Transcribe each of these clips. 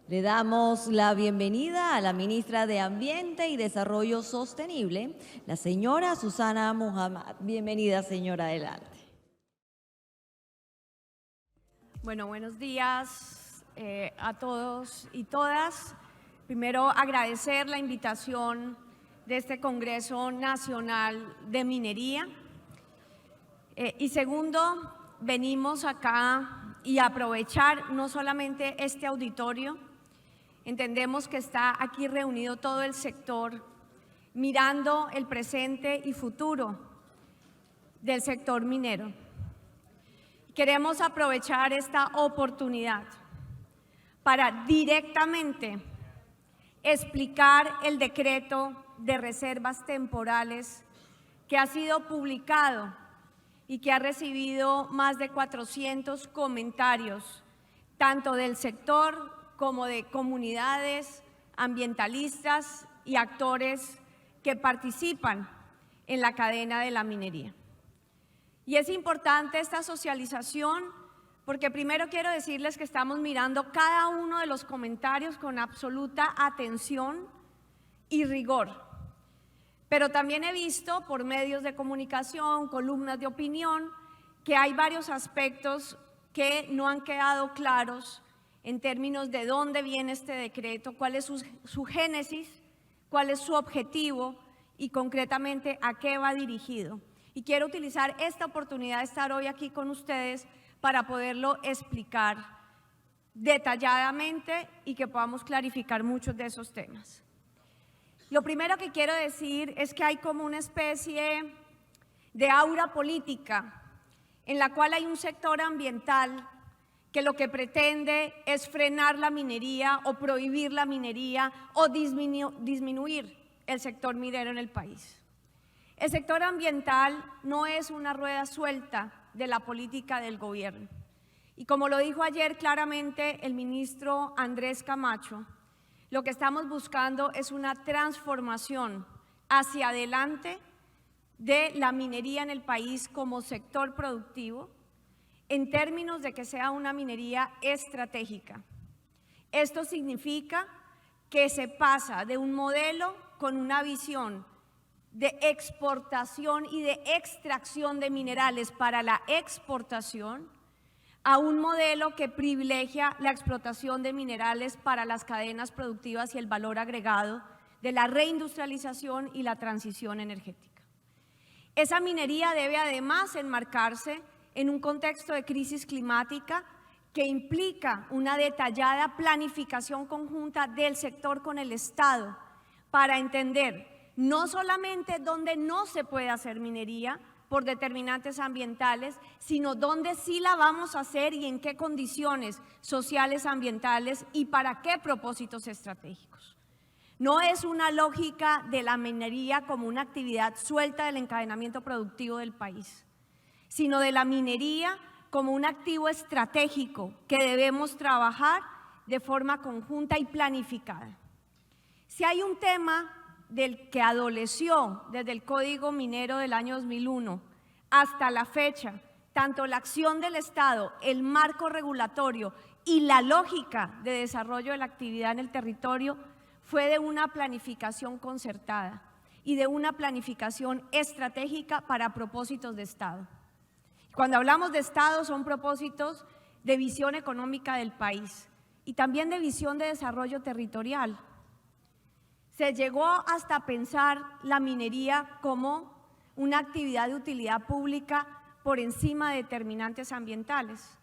Le damos la bienvenida a la ministra de Ambiente y Desarrollo Sostenible, la señora Susana Muhammad. Bienvenida, señora, adelante. Bueno, buenos días a todos y todas. Primero, agradecer la invitación de este Congreso Nacional de Minería. Y segundo, venimos acá y aprovechar no solamente este auditorio. Entendemos que está aquí reunido todo el sector mirando el presente y futuro del sector minero. Queremos aprovechar esta oportunidad para directamente explicar el decreto de reservas temporales que ha sido publicado y que ha recibido más de 400 comentarios, tanto del sector como de comunidades ambientalistas y actores que participan en la cadena de la minería. Y es importante esta socialización porque primero quiero decirles que estamos mirando cada uno de los comentarios con absoluta atención y rigor. Pero también he visto por medios de comunicación, columnas de opinión, que hay varios aspectos que no han quedado claros en términos de dónde viene este decreto, cuál es su génesis, cuál es su objetivo y concretamente a qué va dirigido. Y quiero utilizar esta oportunidad de estar hoy aquí con ustedes para poderlo explicar detalladamente y que podamos clarificar muchos de esos temas. Lo primero que quiero decir es que hay como una especie de aura política en la cual hay un sector ambiental que lo que pretende es frenar la minería o prohibir la minería o disminuir el sector minero en el país. El sector ambiental no es una rueda suelta de la política del gobierno. Y como lo dijo ayer claramente el ministro Andrés Camacho, lo que estamos buscando es una transformación hacia adelante de la minería en el país como sector productivo, en términos de que sea una minería estratégica. Esto significa que se pasa de un modelo con una visión de exportación y de extracción de minerales para la exportación a un modelo que privilegia la explotación de minerales para las cadenas productivas y el valor agregado de la reindustrialización y la transición energética. Esa minería debe además enmarcarse en un contexto de crisis climática que implica una detallada planificación conjunta del sector con el Estado para entender no solamente dónde no se puede hacer minería por determinantes ambientales, sino dónde sí la vamos a hacer y en qué condiciones sociales, ambientales y para qué propósitos estratégicos. No es una lógica de la minería como una actividad suelta del encadenamiento productivo del país, sino de la minería como un activo estratégico que debemos trabajar de forma conjunta y planificada. Si hay un tema del que adoleció desde el Código Minero del año 2001 hasta la fecha, tanto la acción del Estado, el marco regulatorio y la lógica de desarrollo de la actividad en el territorio, fue de una planificación concertada y de una planificación estratégica para propósitos de Estado. Cuando hablamos de Estado son propósitos de visión económica del país y también de visión de desarrollo territorial. Se llegó hasta pensar la minería como una actividad de utilidad pública por encima de determinantes ambientales.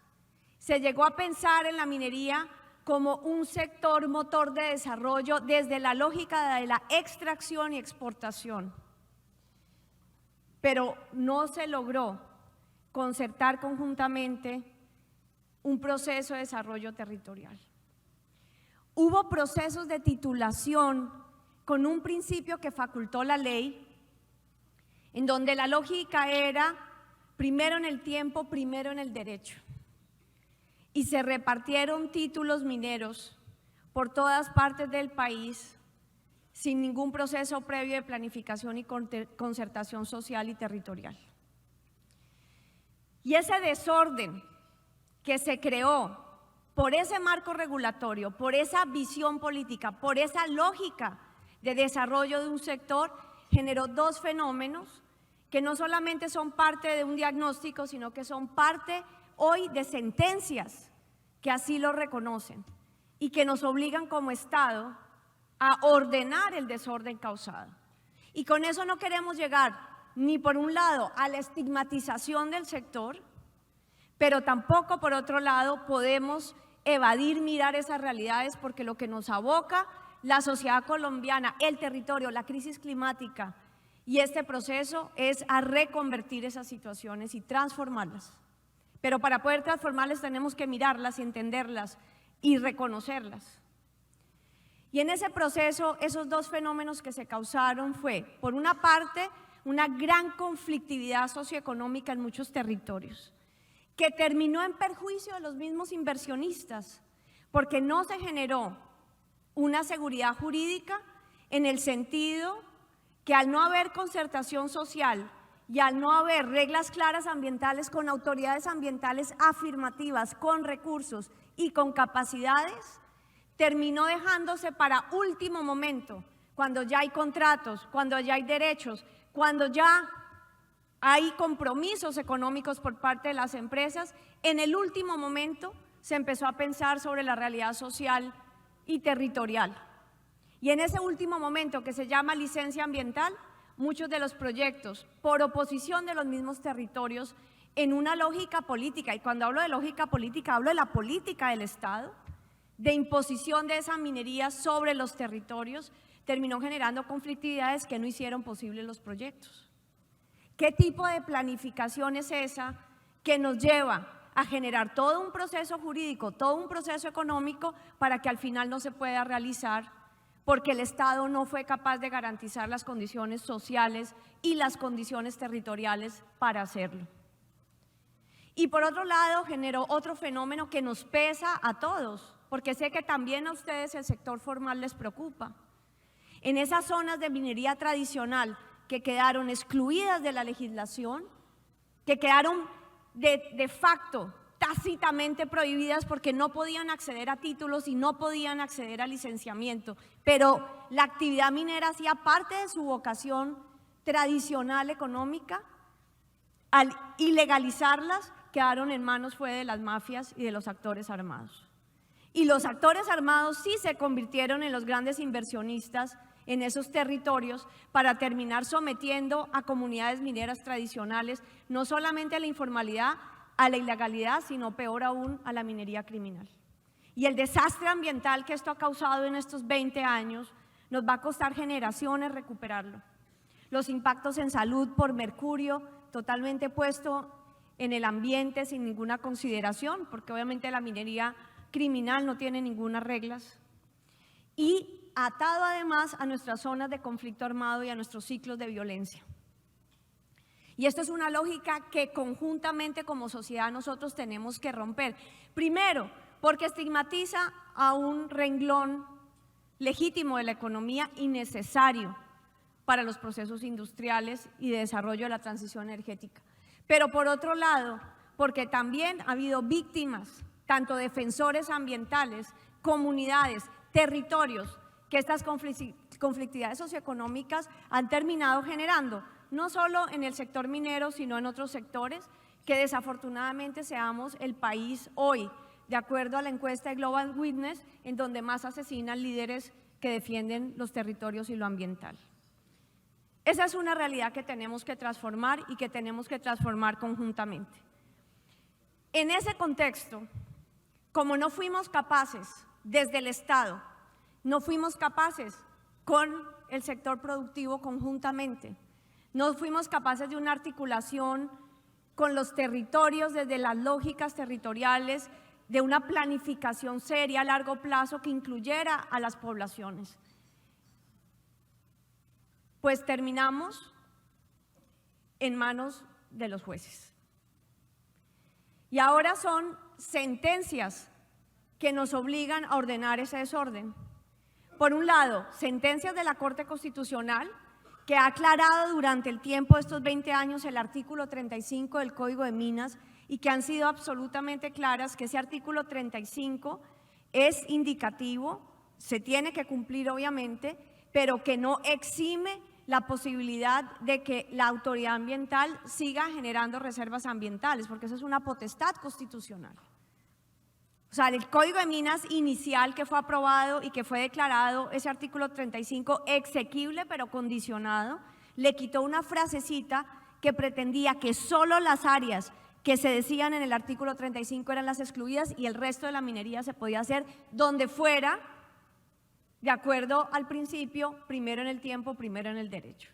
Se llegó a pensar en la minería como un sector motor de desarrollo desde la lógica de la extracción y exportación. Pero no se logró concertar conjuntamente un proceso de desarrollo territorial. Hubo procesos de titulación con un principio que facultó la ley, en donde la lógica era primero en el tiempo, primero en el derecho. Y se repartieron títulos mineros por todas partes del país sin ningún proceso previo de planificación y concertación social y territorial. Y ese desorden que se creó por ese marco regulatorio, por esa visión política, por esa lógica de desarrollo de un sector, generó dos fenómenos que no solamente son parte de un diagnóstico, sino que son parte hoy de sentencias que así lo reconocen y que nos obligan como Estado a ordenar el desorden causado. Y con eso no queremos llegar ni por un lado a la estigmatización del sector, pero tampoco por otro lado podemos evadir mirar esas realidades, porque lo que nos aboca la sociedad colombiana, el territorio, la crisis climática y este proceso es a reconvertir esas situaciones y transformarlas. Pero para poder transformarlas tenemos que mirarlas y entenderlas y reconocerlas. Y en ese proceso, esos dos fenómenos que se causaron fue, por una parte, una gran conflictividad socioeconómica en muchos territorios, que terminó en perjuicio de los mismos inversionistas, porque no se generó una seguridad jurídica en el sentido que al no haber concertación social y al no haber reglas claras ambientales con autoridades ambientales afirmativas, con recursos y con capacidades, terminó dejándose para último momento, cuando ya hay contratos, cuando ya hay derechos, cuando ya hay compromisos económicos por parte de las empresas. En el último momento se empezó a pensar sobre la realidad social y territorial. Y en ese último momento, que se llama licencia ambiental, muchos de los proyectos, por oposición de los mismos territorios, en una lógica política, y cuando hablo de lógica política, hablo de la política del Estado, de imposición de esa minería sobre los territorios, terminó generando conflictividades que no hicieron posibles los proyectos. ¿Qué tipo de planificación es esa que nos lleva a generar todo un proceso jurídico, todo un proceso económico para que al final no se pueda realizar porque el Estado no fue capaz de garantizar las condiciones sociales y las condiciones territoriales para hacerlo? Y por otro lado, generó otro fenómeno que nos pesa a todos, porque sé que también a ustedes el sector formal les preocupa. En esas zonas de minería tradicional que quedaron excluidas de la legislación, que quedaron de facto tácitamente prohibidas porque no podían acceder a títulos y no podían acceder a licenciamiento, pero la actividad minera hacía parte de su vocación tradicional económica, al ilegalizarlas quedaron en manos fue de las mafias y de los actores armados. Y los actores armados sí se convirtieron en los grandes inversionistas en esos territorios para terminar sometiendo a comunidades mineras tradicionales, no solamente a la informalidad, a la ilegalidad, sino peor aún, a la minería criminal. Y el desastre ambiental que esto ha causado en estos 20 años nos va a costar generaciones recuperarlo. Los impactos en salud por mercurio, totalmente puesto en el ambiente sin ninguna consideración, porque obviamente la minería criminal no tiene ninguna reglas. Y atado además a nuestras zonas de conflicto armado y a nuestros ciclos de violencia. Y esto es una lógica que conjuntamente como sociedad nosotros tenemos que romper. Primero, porque estigmatiza a un renglón legítimo de la economía y necesario para los procesos industriales y de desarrollo de la transición energética. Pero por otro lado, porque también ha habido víctimas, tanto defensores ambientales, comunidades, territorios, que estas conflictividades socioeconómicas han terminado generando, no solo en el sector minero, sino en otros sectores, que desafortunadamente seamos el país hoy, de acuerdo a la encuesta de Global Witness, en donde más asesinan líderes que defienden los territorios y lo ambiental. Esa es una realidad que tenemos que transformar y que tenemos que transformar conjuntamente. En ese contexto, como no fuimos capaces desde el Estado, no fuimos capaces con el sector productivo conjuntamente, no fuimos capaces de una articulación con los territorios desde las lógicas territoriales, de una planificación seria a largo plazo que incluyera a las poblaciones. Pues terminamos en manos de los jueces. Y ahora son sentencias que nos obligan a ordenar ese desorden. Por un lado, sentencias de la Corte Constitucional, que ha aclarado durante el tiempo de estos 20 años el artículo 35 del Código de Minas y que han sido absolutamente claras que ese artículo 35 es indicativo, se tiene que cumplir obviamente, pero que no exime la posibilidad de que la autoridad ambiental siga generando reservas ambientales, porque eso es una potestad constitucional. O sea, el Código de Minas inicial que fue aprobado y que fue declarado ese artículo 35 exequible pero condicionado, le quitó una frasecita que pretendía que solo las áreas que se decían en el artículo 35 eran las excluidas y el resto de la minería se podía hacer donde fuera, de acuerdo al principio, primero en el tiempo, primero en el derecho.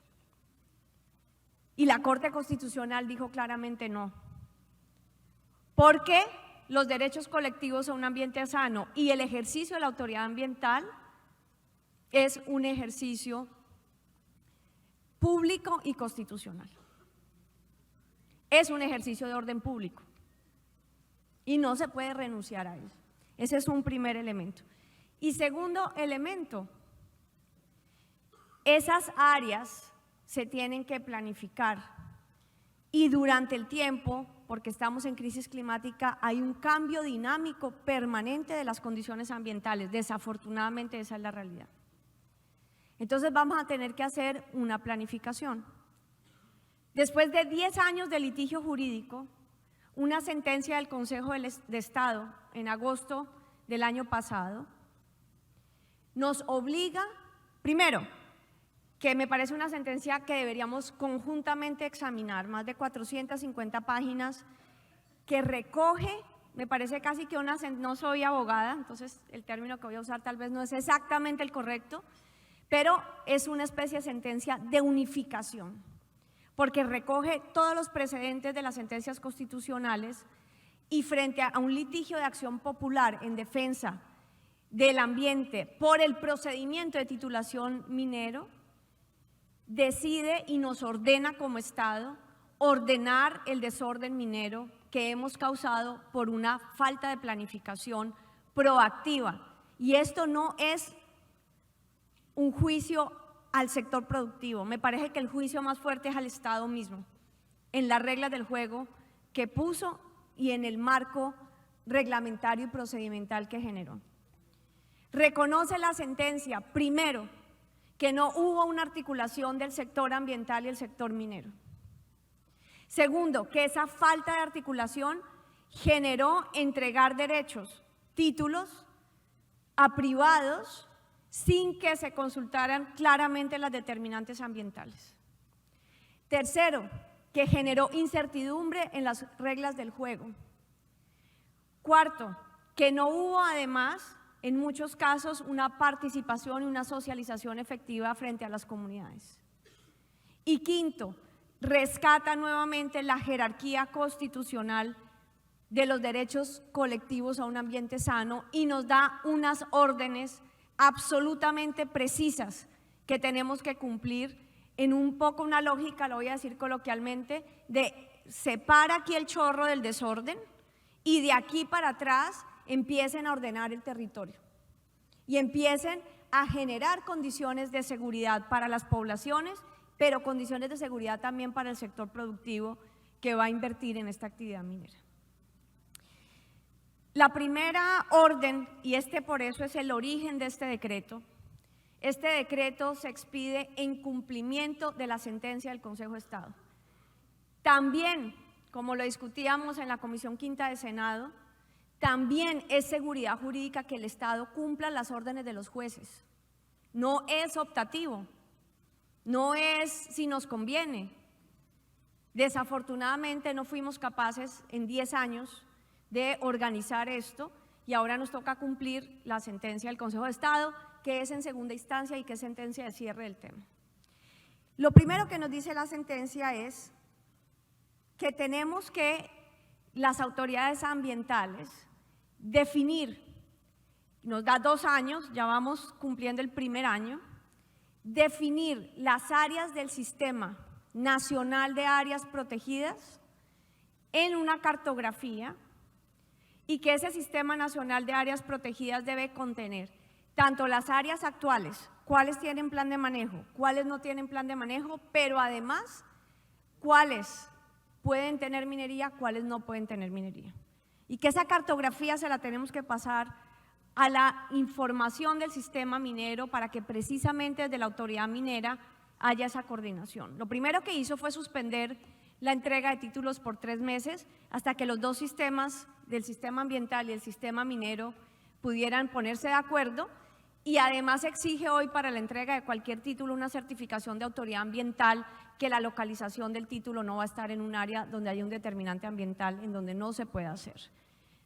Y la Corte Constitucional dijo claramente no, porque los derechos colectivos a un ambiente sano y el ejercicio de la autoridad ambiental es un ejercicio público y constitucional. Es un ejercicio de orden público y no se puede renunciar a él. Ese es un primer elemento. Y segundo elemento, esas áreas se tienen que planificar y durante el tiempo, porque estamos en crisis climática, hay un cambio dinámico permanente de las condiciones ambientales. Desafortunadamente esa es la realidad. Entonces vamos a tener que hacer una planificación. Después de 10 años de litigio jurídico, una sentencia del Consejo de Estado en agosto del año pasado nos obliga, primero, que me parece una sentencia que deberíamos conjuntamente examinar, más de 450 páginas, que recoge, me parece casi que no soy abogada, entonces el término que voy a usar tal vez no es exactamente el correcto, pero es una especie de sentencia de unificación, porque recoge todos los precedentes de las sentencias constitucionales y frente a un litigio de acción popular en defensa del ambiente por el procedimiento de titulación minero, decide y nos ordena como Estado ordenar el desorden minero que hemos causado por una falta de planificación proactiva. Y esto no es un juicio al sector productivo, me parece que el juicio más fuerte es al Estado mismo, en las reglas del juego que puso y en el marco reglamentario y procedimental que generó. Reconoce la sentencia, primero, que no hubo una articulación del sector ambiental y el sector minero. Segundo, que esa falta de articulación generó entregar derechos, títulos a privados sin que se consultaran claramente las determinantes ambientales. Tercero, que generó incertidumbre en las reglas del juego. Cuarto, que no hubo además, en muchos casos, una participación y una socialización efectiva frente a las comunidades. Y quinto, rescata nuevamente la jerarquía constitucional de los derechos colectivos a un ambiente sano y nos da unas órdenes absolutamente precisas que tenemos que cumplir en un poco una lógica, lo voy a decir coloquialmente, de separa aquí el chorro del desorden y de aquí para atrás empiecen a ordenar el territorio y empiecen a generar condiciones de seguridad para las poblaciones, pero condiciones de seguridad también para el sector productivo que va a invertir en esta actividad minera. La primera orden, y por eso es el origen de este decreto se expide en cumplimiento de la sentencia del Consejo de Estado. También, como lo discutíamos en la Comisión Quinta de Senado, también es seguridad jurídica que el Estado cumpla las órdenes de los jueces. No es optativo, no es si nos conviene. Desafortunadamente no fuimos capaces en 10 años de organizar esto y ahora nos toca cumplir la sentencia del Consejo de Estado, que es en segunda instancia y que es sentencia de cierre del tema. Lo primero que nos dice la sentencia es que tenemos que las autoridades ambientales definir, nos da 2 años, ya vamos cumpliendo el primer año, definir las áreas del Sistema Nacional de Áreas Protegidas en una cartografía y que ese Sistema Nacional de Áreas Protegidas debe contener tanto las áreas actuales, cuáles tienen plan de manejo, cuáles no tienen plan de manejo, pero además cuáles pueden tener minería, cuáles no pueden tener minería. Y que esa cartografía se la tenemos que pasar a la información del sistema minero para que precisamente desde la autoridad minera haya esa coordinación. Lo primero que hizo fue suspender la entrega de títulos por 3 meses hasta que los dos sistemas, del sistema ambiental y el sistema minero, pudieran ponerse de acuerdo, y además exige hoy para la entrega de cualquier título una certificación de autoridad ambiental, que la localización del título no va a estar en un área donde hay un determinante ambiental en donde no se puede hacer.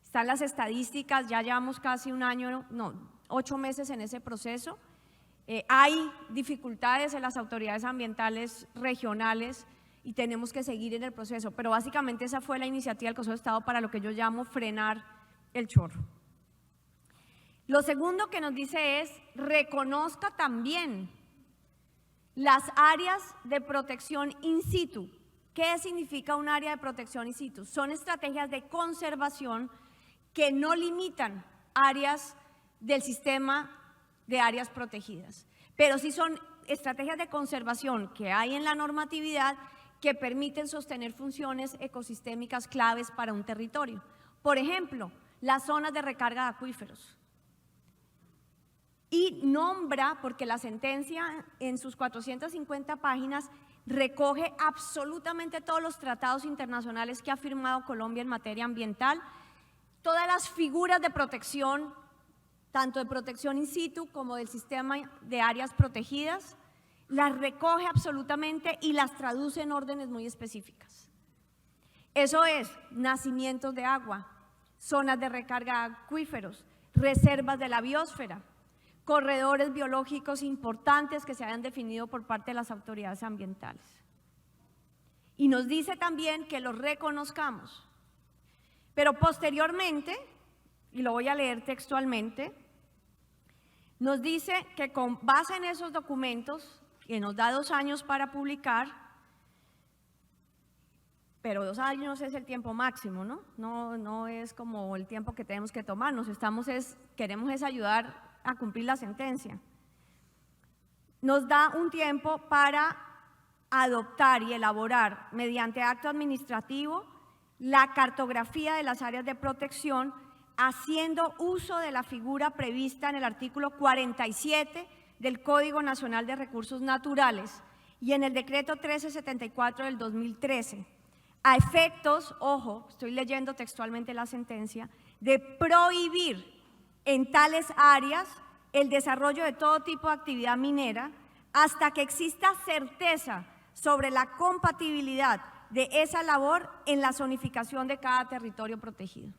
Están las estadísticas, ya llevamos casi 8 meses en ese proceso. Hay dificultades en las autoridades ambientales regionales y tenemos que seguir en el proceso, pero básicamente esa fue la iniciativa del Consejo de Estado para lo que yo llamo frenar el chorro. Lo segundo que nos dice es, reconozca también las áreas de protección in situ. ¿Qué significa un área de protección in situ? Son estrategias de conservación que no limitan áreas del sistema de áreas protegidas, pero sí son estrategias de conservación que hay en la normatividad que permiten sostener funciones ecosistémicas claves para un territorio. Por ejemplo, las zonas de recarga de acuíferos. Y nombra, porque la sentencia en sus 450 páginas recoge absolutamente todos los tratados internacionales que ha firmado Colombia en materia ambiental, todas las figuras de protección, tanto de protección in situ como del sistema de áreas protegidas, las recoge absolutamente y las traduce en órdenes muy específicas. Eso es nacimientos de agua, zonas de recarga de acuíferos, reservas de la biosfera, corredores biológicos importantes que se hayan definido por parte de las autoridades ambientales. Y nos dice también que los reconozcamos. Pero posteriormente, y lo voy a leer textualmente, nos dice que con base en esos documentos, que nos da 2 años para publicar, pero 2 años es el tiempo máximo, ¿no? No es como el tiempo que tenemos que tomarnos, queremos ayudar a cumplir la sentencia. Nos da un tiempo para adoptar y elaborar mediante acto administrativo la cartografía de las áreas de protección, haciendo uso de la figura prevista en el artículo 47 del Código Nacional de Recursos Naturales y en el decreto 1374 del 2013, a efectos, ojo, estoy leyendo textualmente la sentencia, de prohibir en tales áreas el desarrollo de todo tipo de actividad minera hasta que exista certeza sobre la compatibilidad de esa labor en la zonificación de cada territorio protegido.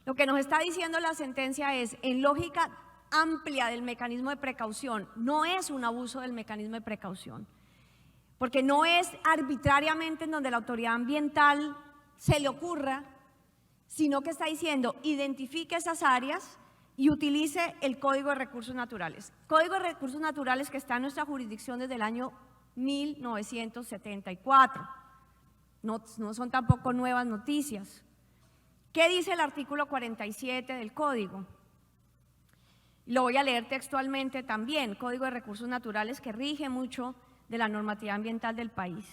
Lo que nos está diciendo la sentencia es, en lógica amplia del mecanismo de precaución, no es un abuso del mecanismo de precaución, porque no es arbitrariamente en donde la autoridad ambiental se le ocurra, sino que está diciendo, identifique esas áreas y utilice el Código de Recursos Naturales. Código de Recursos Naturales que está en nuestra jurisdicción desde el año 1974. No son tampoco nuevas noticias. ¿Qué dice el artículo 47 del Código? Lo voy a leer textualmente también, Código de Recursos Naturales que rige mucho de la normatividad ambiental del país.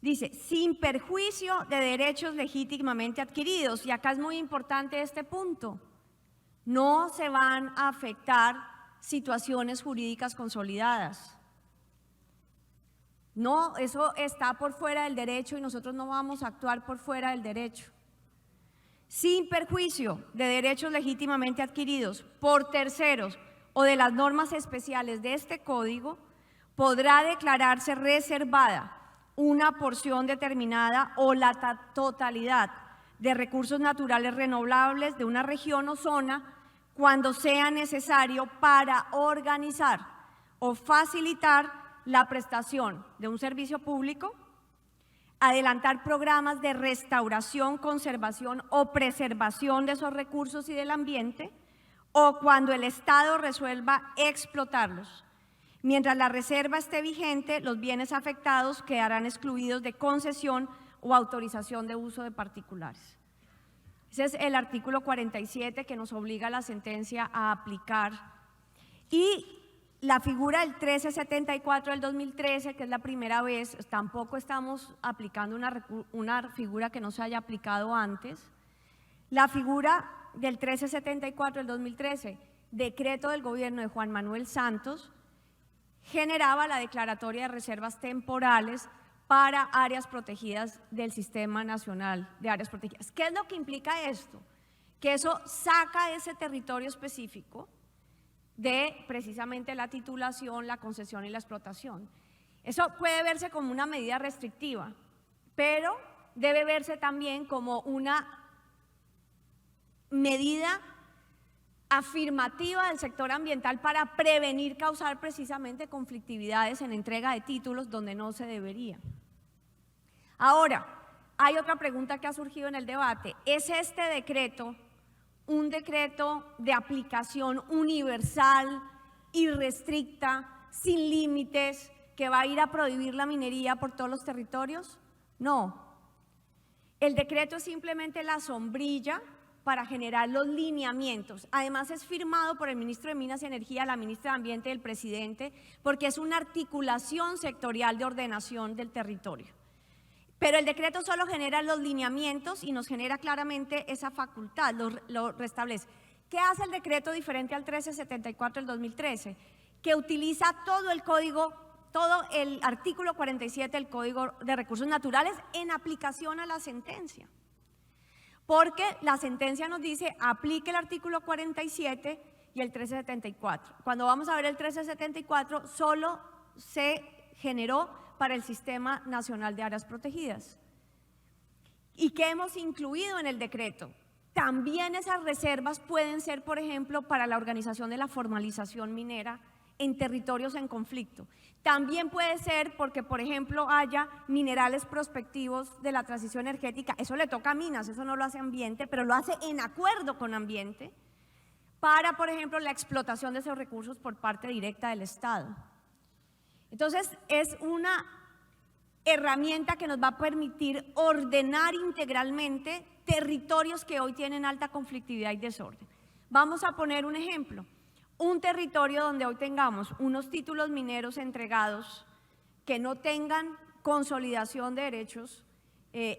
Dice, sin perjuicio de derechos legítimamente adquiridos, y acá es muy importante este punto, no se van a afectar situaciones jurídicas consolidadas. No, eso está por fuera del derecho y nosotros no vamos a actuar por fuera del derecho. Sin perjuicio de derechos legítimamente adquiridos por terceros o de las normas especiales de este código, podrá declararse reservada una porción determinada o la totalidad de recursos naturales renovables de una región o zona cuando sea necesario para organizar o facilitar la prestación de un servicio público, adelantar programas de restauración, conservación o preservación de esos recursos y del ambiente, o cuando el Estado resuelva explotarlos. Mientras la reserva esté vigente, los bienes afectados quedarán excluidos de concesión o autorización de uso de particulares. Ese es el artículo 47 que nos obliga a la sentencia a aplicar. Y la figura del 1374 del 2013, que es la primera vez, tampoco estamos aplicando una figura que no se haya aplicado antes. La figura del 1374 del 2013, decreto del gobierno de Juan Manuel Santos, generaba la declaratoria de reservas temporales para áreas protegidas del Sistema Nacional de Áreas Protegidas. ¿Qué es lo que implica esto? Que eso saca ese territorio específico de precisamente la titulación, la concesión y la explotación. Eso puede verse como una medida restrictiva, pero debe verse también como una medida afirmativa del sector ambiental para prevenir causar precisamente conflictividades en entrega de títulos donde no se debería. Ahora, hay otra pregunta que ha surgido en el debate. ¿Es este decreto un decreto de aplicación universal, irrestricta, sin límites, que va a ir a prohibir la minería por todos los territorios? No. El decreto es simplemente la sombrilla para generar los lineamientos. Además es firmado por el ministro de Minas y Energía, la ministra de Ambiente y el presidente, porque es una articulación sectorial de ordenación del territorio. Pero el decreto solo genera los lineamientos y nos genera claramente esa facultad, lo restablece. ¿Qué hace el decreto diferente al 1374 del 2013? Que utiliza todo el código, todo el artículo 47 del Código de Recursos Naturales en aplicación a la sentencia. Porque la sentencia nos dice, aplique el artículo 47 y el 1374. Cuando vamos a ver el 1374, solo se generó para el Sistema Nacional de Áreas Protegidas. ¿Y qué hemos incluido en el decreto? También esas reservas pueden ser, por ejemplo, para la organización de la formalización minera en territorios en conflicto. También puede ser porque, por ejemplo, haya minerales prospectivos de la transición energética. Eso le toca a Minas, eso no lo hace Ambiente, pero lo hace en acuerdo con Ambiente, para, por ejemplo, la explotación de esos recursos por parte directa del Estado. Entonces, es una herramienta que nos va a permitir ordenar integralmente territorios que hoy tienen alta conflictividad y desorden. Vamos a poner un ejemplo. Un territorio donde hoy tengamos unos títulos mineros entregados que no tengan consolidación de derechos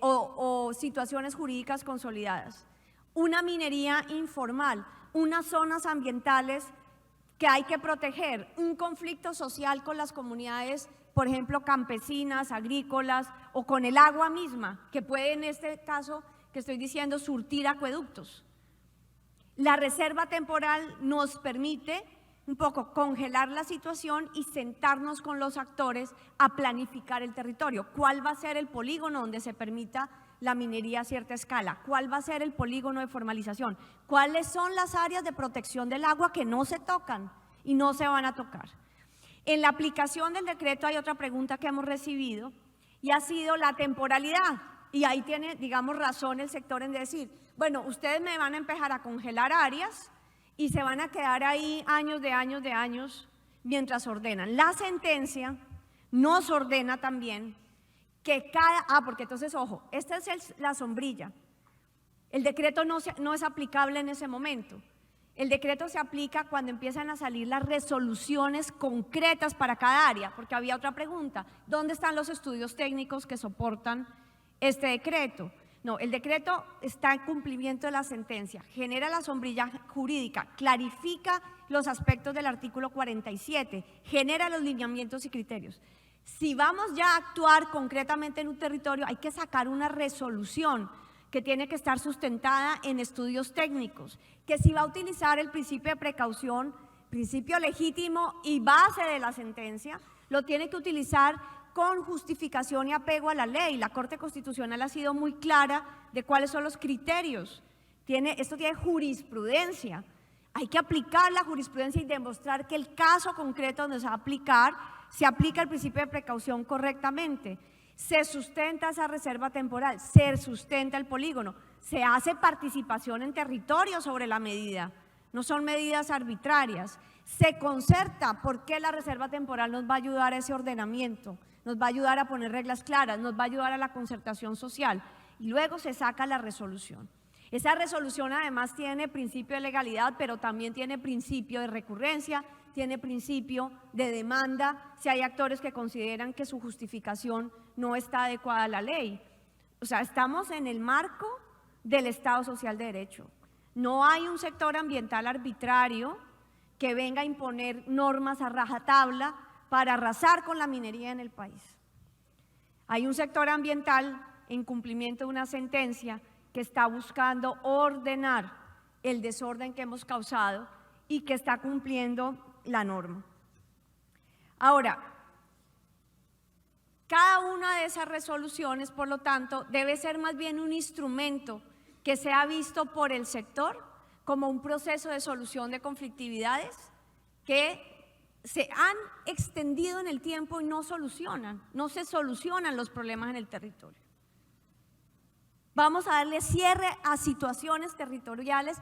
o situaciones jurídicas consolidadas, una minería informal, unas zonas ambientales que hay que proteger, un conflicto social con las comunidades, por ejemplo, campesinas, agrícolas o con el agua misma, que puede en este caso que estoy diciendo surtir acueductos. La reserva temporal nos permite un poco congelar la situación y sentarnos con los actores a planificar el territorio. ¿Cuál va a ser el polígono donde se permita la minería a cierta escala? ¿Cuál va a ser el polígono de formalización? ¿Cuáles son las áreas de protección del agua que no se tocan y no se van a tocar? En la aplicación del decreto hay otra pregunta que hemos recibido y ha sido la temporalidad. Y ahí tiene, digamos, razón el sector en decir, bueno, ustedes me van a empezar a congelar áreas y se van a quedar ahí años de años mientras ordenan. La sentencia nos ordena también que porque entonces, ojo, esta es la sombrilla. El decreto no es aplicable en ese momento. El decreto se aplica cuando empiezan a salir las resoluciones concretas para cada área, porque había otra pregunta, ¿dónde están los estudios técnicos que soportan este decreto? No, el decreto está en cumplimiento de la sentencia, genera la sombrilla jurídica, clarifica los aspectos del artículo 47, genera los lineamientos y criterios. Si vamos ya a actuar concretamente en un territorio, hay que sacar una resolución que tiene que estar sustentada en estudios técnicos, que si va a utilizar el principio de precaución, principio legítimo y base de la sentencia, lo tiene que utilizar con justificación y apego a la ley. La Corte Constitucional ha sido muy clara de cuáles son los criterios. Esto tiene jurisprudencia. Hay que aplicar la jurisprudencia y demostrar que el caso concreto donde se va a aplicar, se aplica el principio de precaución correctamente. Se sustenta esa reserva temporal, se sustenta el polígono, se hace participación en territorio sobre la medida, no son medidas arbitrarias. Se concerta porque la reserva temporal nos va a ayudar a ese ordenamiento, nos va a ayudar a poner reglas claras, nos va a ayudar a la concertación social y luego se saca la resolución. Esa resolución además tiene principio de legalidad, pero también tiene principio de recurrencia, tiene principio de demanda si hay actores que consideran que su justificación no está adecuada a la ley. O sea, estamos en el marco del Estado Social de Derecho. No hay un sector ambiental arbitrario que venga a imponer normas a rajatabla para arrasar con la minería en el país. Hay un sector ambiental en cumplimiento de una sentencia que está buscando ordenar el desorden que hemos causado y que está cumpliendo la norma. Ahora, cada una de esas resoluciones, por lo tanto, debe ser más bien un instrumento que sea visto por el sector como un proceso de solución de conflictividades que se han extendido en el tiempo y no se solucionan los problemas en el territorio. Vamos a darle cierre a situaciones territoriales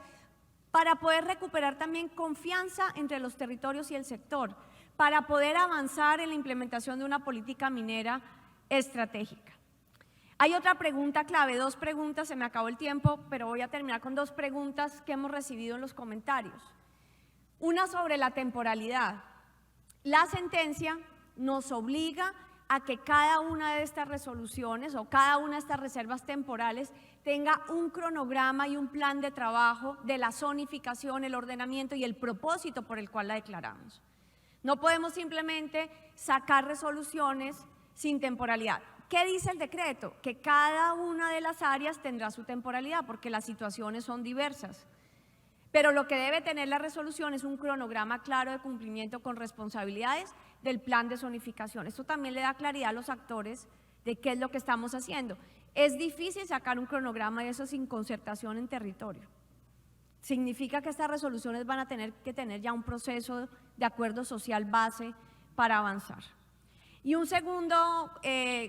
para poder recuperar también confianza entre los territorios y el sector, para poder avanzar en la implementación de una política minera estratégica. Hay otra pregunta clave, dos preguntas, se me acabó el tiempo, pero voy a terminar con dos preguntas que hemos recibido en los comentarios. Una sobre la temporalidad. La sentencia nos obliga a que cada una de estas resoluciones o cada una de estas reservas temporales tenga un cronograma y un plan de trabajo de la zonificación, el ordenamiento y el propósito por el cual la declaramos. No podemos simplemente sacar resoluciones sin temporalidad. ¿Qué dice el decreto? Que cada una de las áreas tendrá su temporalidad porque las situaciones son diversas. Pero lo que debe tener la resolución es un cronograma claro de cumplimiento con responsabilidades del plan de zonificación. Esto también le da claridad a los actores de qué es lo que estamos haciendo. Es difícil sacar un cronograma de eso sin concertación en territorio. Significa que estas resoluciones van a tener que tener ya un proceso de acuerdo social base para avanzar. Y un segundo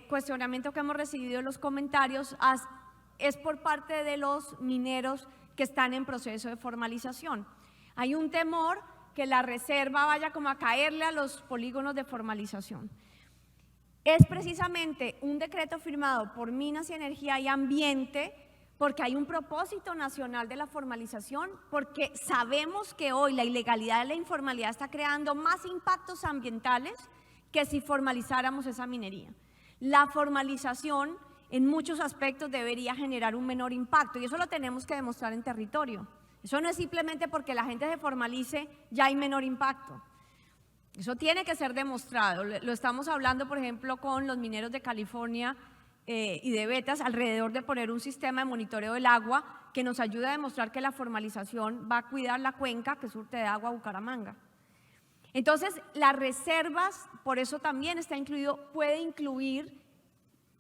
cuestionamiento que hemos recibido en los comentarios es por parte de los mineros que están en proceso de formalización. Hay un temor que la reserva vaya como a caerle a los polígonos de formalización. Es precisamente un decreto firmado por Minas y Energía y Ambiente porque hay un propósito nacional de la formalización, porque sabemos que hoy la ilegalidad y la informalidad está creando más impactos ambientales que si formalizáramos esa minería. La formalización en muchos aspectos debería generar un menor impacto y eso lo tenemos que demostrar en territorio. Eso no es simplemente porque la gente se formalice, ya hay menor impacto. Eso tiene que ser demostrado. Lo estamos hablando, por ejemplo, con los mineros de California y de Betas alrededor de poner un sistema de monitoreo del agua que nos ayuda a demostrar que la formalización va a cuidar la cuenca que surte de agua a Bucaramanga. Entonces, las reservas, por eso también está incluido, puede incluir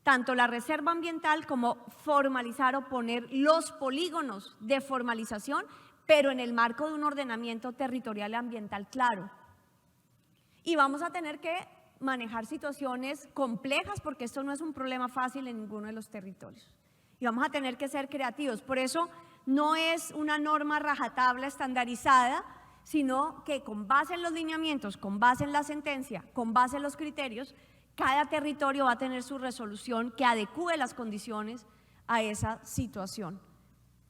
tanto la reserva ambiental como formalizar o poner los polígonos de formalización, pero en el marco de un ordenamiento territorial y ambiental claro. Y vamos a tener que manejar situaciones complejas porque esto no es un problema fácil en ninguno de los territorios. Y vamos a tener que ser creativos. Por eso no es una norma rajatabla estandarizada, sino que con base en los lineamientos, con base en la sentencia, con base en los criterios, cada territorio va a tener su resolución que adecúe las condiciones a esa situación.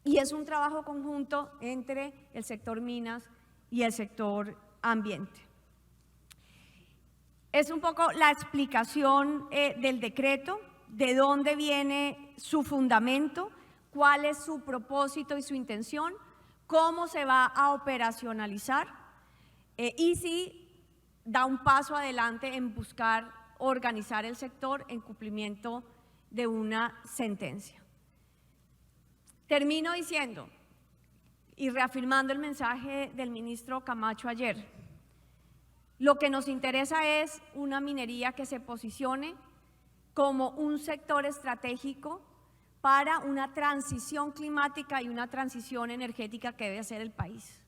Y es un trabajo conjunto entre el sector minas y el sector ambiente. Es un poco la explicación del decreto, de dónde viene su fundamento, cuál es su propósito y su intención, cómo se va a operacionalizar y si da un paso adelante en buscar organizar el sector en cumplimiento de una sentencia. Termino diciendo y reafirmando el mensaje del ministro Camacho ayer, lo que nos interesa es una minería que se posicione como un sector estratégico para una transición climática y una transición energética que debe hacer el país.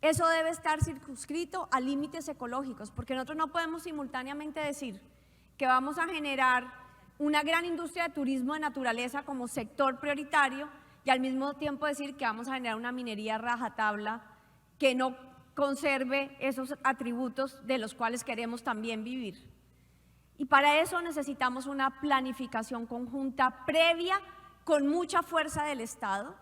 Eso debe estar circunscrito a límites ecológicos, porque nosotros no podemos simultáneamente decir que vamos a generar una gran industria de turismo de naturaleza como sector prioritario y al mismo tiempo decir que vamos a generar una minería rajatabla que no conserve esos atributos de los cuales queremos también vivir. Y para eso necesitamos una planificación conjunta previa con mucha fuerza del Estado,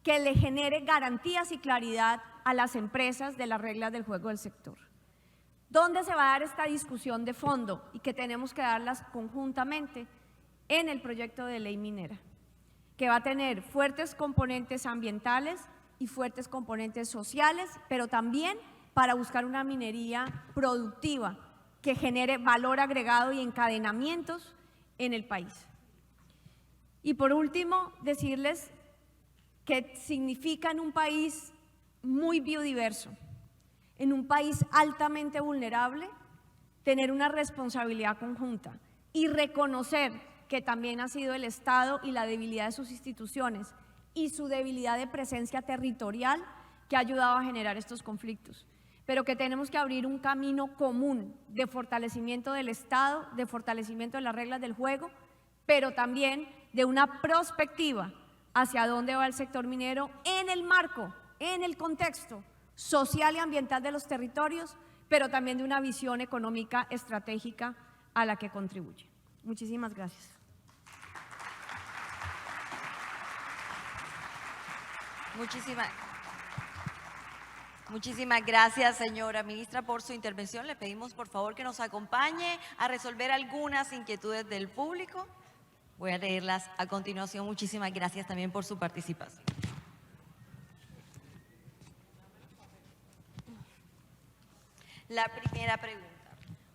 que le genere garantías y claridad a las empresas de las reglas del juego del sector. ¿Dónde se va a dar esta discusión de fondo y que tenemos que darlas conjuntamente? En el proyecto de ley minera, que va a tener fuertes componentes ambientales y fuertes componentes sociales, pero también para buscar una minería productiva que genere valor agregado y encadenamientos en el país. Y por último, decirles que significa en un país muy biodiverso, en un país altamente vulnerable, tener una responsabilidad conjunta y reconocer que también ha sido el Estado y la debilidad de sus instituciones y su debilidad de presencia territorial que ha ayudado a generar estos conflictos, pero que tenemos que abrir un camino común de fortalecimiento del Estado, de fortalecimiento de las reglas del juego, pero también de una perspectiva hacia dónde va el sector minero en el marco, en el contexto social y ambiental de los territorios, pero también de una visión económica estratégica a la que contribuye. Muchísimas gracias. Muchísimas gracias, señora ministra, por su intervención. Le pedimos, por favor, que nos acompañe a resolver algunas inquietudes del público. Voy a leerlas a continuación. Muchísimas gracias también por su participación. La primera pregunta.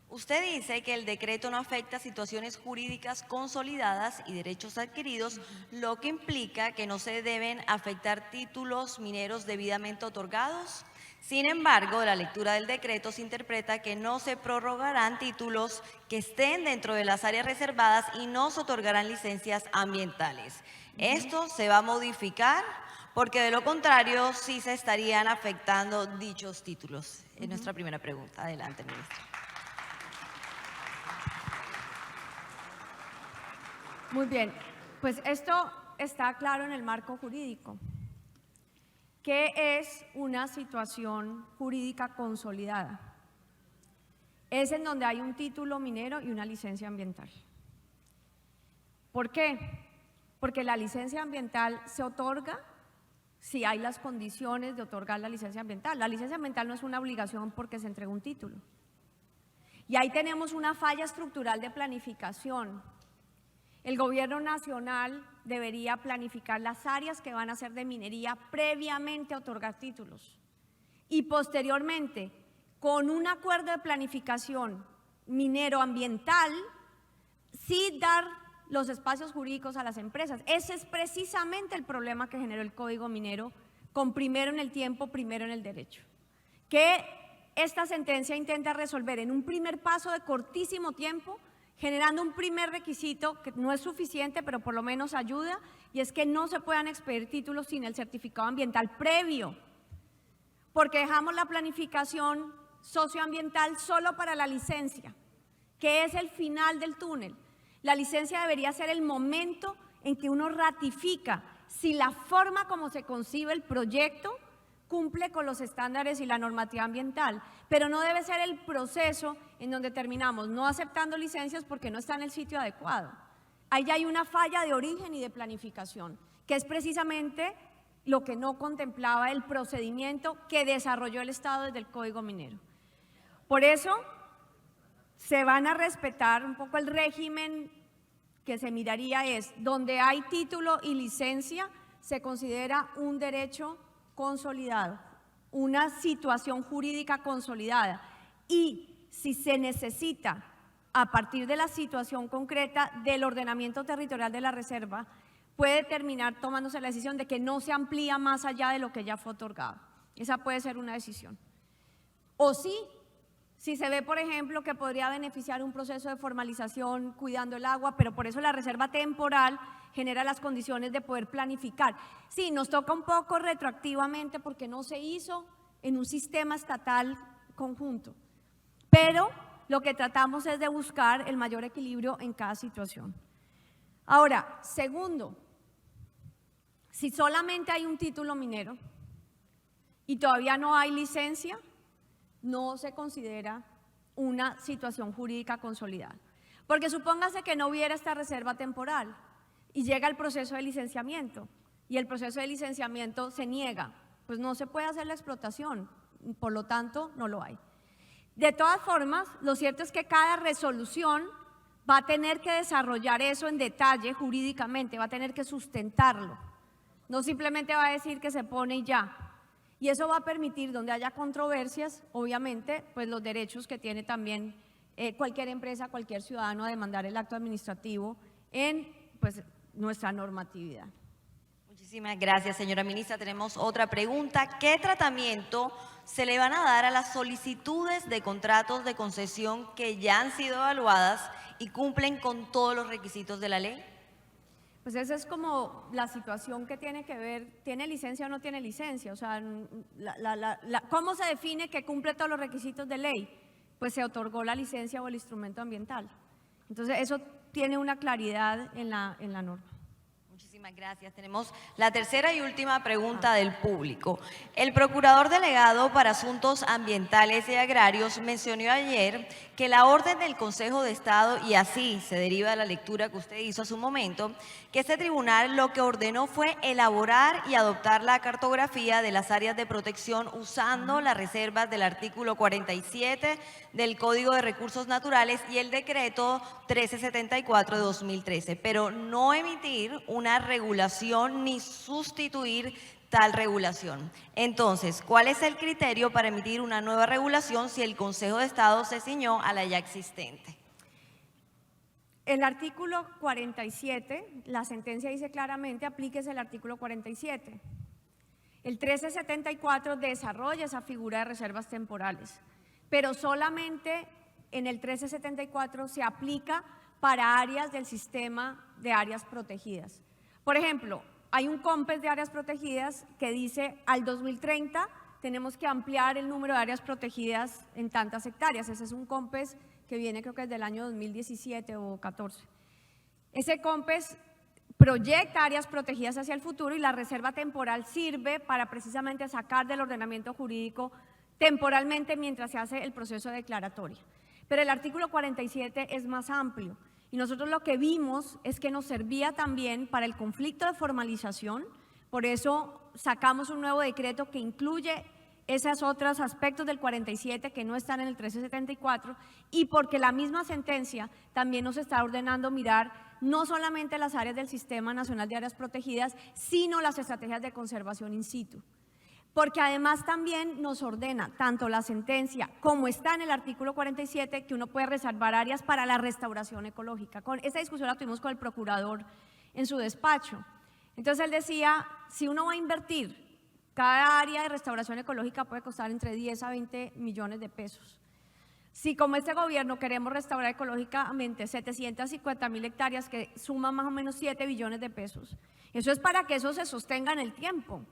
Usted dice que el decreto no afecta situaciones jurídicas consolidadas y derechos adquiridos, lo que implica que no se deben afectar títulos mineros debidamente otorgados. Sin embargo, de la lectura del decreto se interpreta que no se prorrogarán títulos que estén dentro de las áreas reservadas y no se otorgarán licencias ambientales. ¿Esto se va a modificar? Porque de lo contrario sí se estarían afectando dichos títulos. Es nuestra primera pregunta. Adelante, ministra. Muy bien, pues esto está claro en el marco jurídico. ¿Qué es una situación jurídica consolidada? Es en donde hay un título minero y una licencia ambiental. ¿Por qué? Porque la licencia ambiental se otorga si hay las condiciones de otorgar la licencia ambiental. La licencia ambiental no es una obligación porque se entregó un título. Y ahí tenemos una falla estructural de planificación. El gobierno nacional debería planificar las áreas que van a ser de minería previamente a otorgar títulos y posteriormente, con un acuerdo de planificación minero-ambiental, sí dar los espacios jurídicos a las empresas. Ese es precisamente el problema que generó el Código Minero con primero en el tiempo, primero en el derecho, que esta sentencia intenta resolver en un primer paso de cortísimo tiempo, generando un primer requisito que no es suficiente, pero por lo menos ayuda, y es que no se puedan expedir títulos sin el certificado ambiental previo, porque dejamos la planificación socioambiental solo para la licencia, que es el final del túnel. La licencia debería ser el momento en que uno ratifica si la forma como se concibe el proyecto cumple con los estándares y la normativa ambiental, pero no debe ser el proceso en donde terminamos no aceptando licencias porque no está en el sitio adecuado. Ahí hay una falla de origen y de planificación, que es precisamente lo que no contemplaba el procedimiento que desarrolló el Estado desde el Código Minero. Por eso se van a respetar un poco el régimen que se miraría es, donde hay título y licencia, se considera un derecho consolidado, una situación jurídica consolidada, y si se necesita a partir de la situación concreta del ordenamiento territorial de la reserva, puede terminar tomándose la decisión de que no se amplía más allá de lo que ya fue otorgado. Esa puede ser una decisión. O sí, si se ve, por ejemplo, que podría beneficiar un proceso de formalización cuidando el agua, pero por eso la reserva temporal genera las condiciones de poder planificar. Sí, nos toca un poco retroactivamente porque no se hizo en un sistema estatal conjunto, pero lo que tratamos es de buscar el mayor equilibrio en cada situación. Ahora, segundo, si solamente hay un título minero y todavía no hay licencia, no se considera una situación jurídica consolidada. Porque supóngase que no hubiera esta reserva temporal y llega el proceso de licenciamiento y el proceso de licenciamiento se niega, pues no se puede hacer la explotación, por lo tanto no lo hay. De todas formas, lo cierto es que cada resolución va a tener que desarrollar eso en detalle jurídicamente, va a tener que sustentarlo, no simplemente va a decir que se pone y ya. Y eso va a permitir, donde haya controversias, obviamente, pues los derechos que tiene también cualquier empresa, cualquier ciudadano a demandar el acto administrativo en pues, nuestra normatividad. Muchísimas gracias, señora ministra. Tenemos otra pregunta. ¿Qué tratamiento se le van a dar a las solicitudes de contratos de concesión que ya han sido evaluadas y cumplen con todos los requisitos de la ley? Pues esa es como la situación que tiene que ver, ¿tiene licencia o no tiene licencia? O sea, ¿cómo se define que cumple todos los requisitos de ley? Pues se otorgó la licencia o el instrumento ambiental. Entonces, eso tiene una claridad en la norma. Muchísimas gracias. Tenemos la tercera y última pregunta del público. El procurador delegado para asuntos ambientales y agrarios mencionó ayer que la orden del Consejo de Estado, y así se deriva de la lectura que usted hizo hace un momento, que este tribunal lo que ordenó fue elaborar y adoptar la cartografía de las áreas de protección usando las reservas del artículo 47 del Código de Recursos Naturales y el decreto 1374 de 2013, pero no emitir una regulación ni sustituir tal regulación. Entonces, ¿cuál es el criterio para emitir una nueva regulación si el Consejo de Estado se ciñó a la ya existente? El artículo 47, la sentencia dice claramente, aplíquese el artículo 47. El 1374 desarrolla esa figura de reservas temporales, pero solamente en el 1374 se aplica para áreas del sistema de áreas protegidas. Por ejemplo, hay un COMPES de áreas protegidas que dice al 2030 tenemos que ampliar el número de áreas protegidas en tantas hectáreas. Ese es un COMPES que viene creo que es del año 2017 o 14. Ese COMPES proyecta áreas protegidas hacia el futuro y la reserva temporal sirve para precisamente sacar del ordenamiento jurídico temporalmente mientras se hace el proceso de declaratoria. Pero el artículo 47 es más amplio. Y nosotros lo que vimos es que nos servía también para el conflicto de formalización, por eso sacamos un nuevo decreto que incluye esos otros aspectos del 47 que no están en el 1374 y porque la misma sentencia también nos está ordenando mirar no solamente las áreas del Sistema Nacional de Áreas Protegidas, sino las estrategias de conservación in situ. Porque además también nos ordena tanto la sentencia como está en el artículo 47 que uno puede reservar áreas para la restauración ecológica. Esta discusión la tuvimos con el procurador en su despacho. Entonces él decía, si uno va a invertir, cada área de restauración ecológica puede costar entre 10 a 20 millones de pesos. Si como este gobierno queremos restaurar ecológicamente 750.000 hectáreas que suman más o menos 7 billones de pesos, eso es para que eso se sostenga en el tiempo.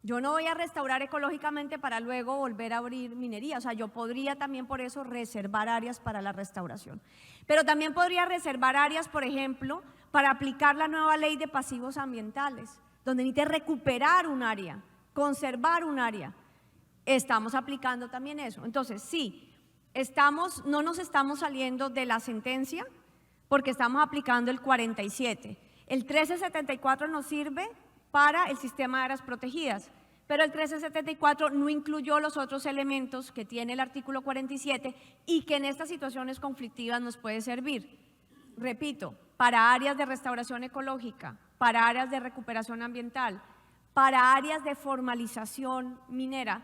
Yo no voy a restaurar ecológicamente para luego volver a abrir minería. O sea, yo podría también por eso reservar áreas para la restauración. Pero también podría reservar áreas, por ejemplo, para aplicar la nueva ley de pasivos ambientales, donde necesite recuperar un área, conservar un área. Estamos aplicando también eso. Entonces, sí, no nos estamos saliendo de la sentencia porque estamos aplicando el 47. El 1374 nos sirve para el sistema de áreas protegidas, pero el 1374 no incluyó los otros elementos que tiene el artículo 47 y que en estas situaciones conflictivas nos puede servir. Repito, para áreas de restauración ecológica, para áreas de recuperación ambiental, para áreas de formalización minera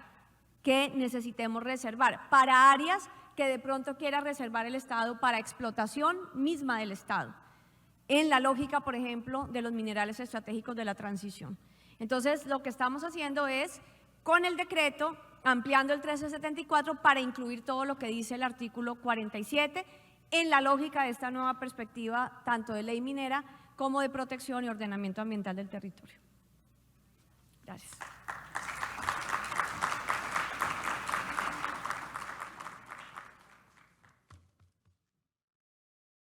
que necesitemos reservar, para áreas que de pronto quiera reservar el Estado para explotación misma del Estado, en la lógica, por ejemplo, de los minerales estratégicos de la transición. Entonces, lo que estamos haciendo es, con el decreto, ampliando el 1374 para incluir todo lo que dice el artículo 47 en la lógica de esta nueva perspectiva, tanto de ley minera como de protección y ordenamiento ambiental del territorio. Gracias.